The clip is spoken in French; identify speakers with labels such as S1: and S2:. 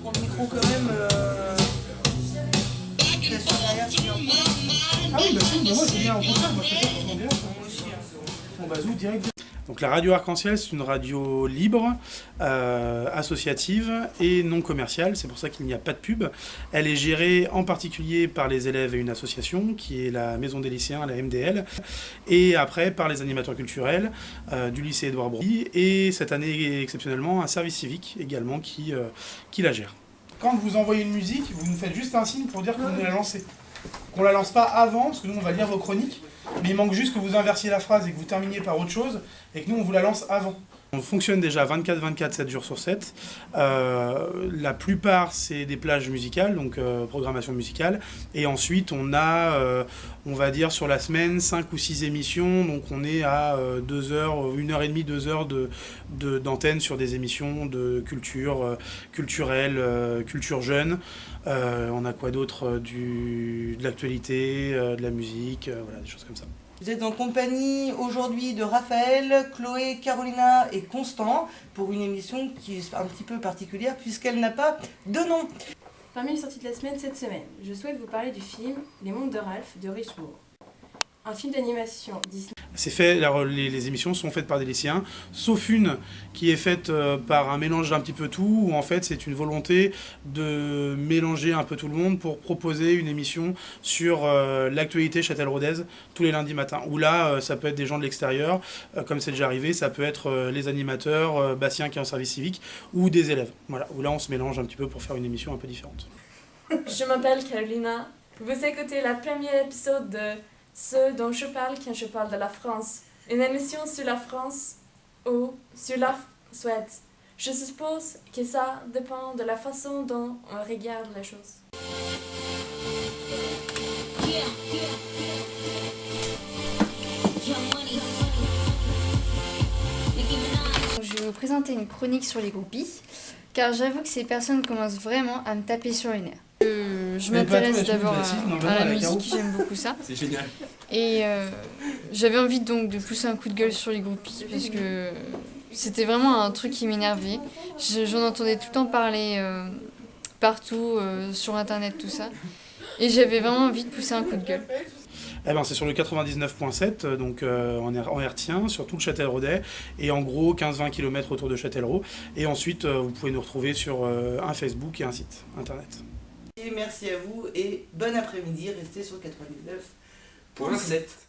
S1: prends le micro quand même. Question derrière, tu viens en
S2: Ah oui, bah si, bah moi je viens en concert, moi je fais ça pour direct.
S1: Moi aussi.
S2: Bon bah zou, direct. Donc la radio Arc-en-Ciel, c'est une radio libre, associative et non commerciale, c'est pour ça qu'il n'y a pas de pub. Elle est gérée en particulier par les élèves et une association qui est la Maison des lycéens, la MDL, et après par les animateurs culturels du lycée Édouard Brody, et cette année exceptionnellement un service civique également qui la gère. Quand vous envoyez une musique, vous nous faites juste un signe pour dire que vous la lancez. Qu'on la lance pas avant, parce que nous on va lire vos chroniques, mais il manque juste que vous inversiez la phrase et que vous terminiez par autre chose, et que nous on vous la lance avant. On fonctionne déjà 24/24, 7 jours sur 7. La plupart, c'est des plages musicales, donc programmation musicale. Et ensuite, on a, on va dire, sur la semaine, 5 ou 6 émissions. Donc on est à 2 heures, 1h30, 2 heures d'antenne sur des émissions de culture, culturelle, culture jeune. On a quoi d'autre? De l'actualité, de la musique, voilà, des choses comme ça.
S1: Vous êtes en compagnie aujourd'hui de Raphaël, Chloé, Carolina et Constant pour une émission qui est un petit peu particulière puisqu'elle n'a pas de nom.
S3: Parmi les sorties de la semaine cette semaine, je souhaite vous parler du film Les Mondes de Ralph de Rich Moore. Un film d'animation Disney.
S2: C'est fait, alors les émissions sont faites par des lycéens, sauf une qui est faite par un mélange d'un petit peu tout, où en fait c'est une volonté de mélanger un peu tout le monde pour proposer une émission sur l'actualité châtelleraudaise tous les lundis matins. Où là, ça peut être des gens de l'extérieur, comme c'est déjà arrivé, ça peut être les animateurs, Bastien qui est en service civique, ou des élèves. Voilà, où là on se mélange un petit peu pour faire une émission un peu différente.
S4: Je m'appelle Carolina. Vous écoutez le premier épisode de Ce dont je parle quand je parle de la France. Une émission sur la France ou sur la Suède. Je suppose que ça dépend de la façon dont on regarde les choses.
S5: Je vais vous présenter une chronique sur les groupies, car j'avoue que ces personnes commencent vraiment à me taper sur les nerfs. Je m'intéresse d'abord à la musique, j'aime beaucoup ça.
S6: C'est génial.
S5: Et j'avais envie donc de pousser un coup de gueule sur les groupies, parce que c'était vraiment un truc qui m'énervait. J'en entendais tout le temps parler partout, sur internet, tout ça. Et j'avais vraiment envie de pousser un coup de gueule.
S2: Eh ben, c'est sur le 99.7, donc en hertzien, sur tout le Châtelleraudais, et en gros 15-20 km autour de Châtellerault. Et ensuite, vous pouvez nous retrouver sur un Facebook et un site internet.
S1: Et merci à vous et bon après-midi, restez sur 99.7.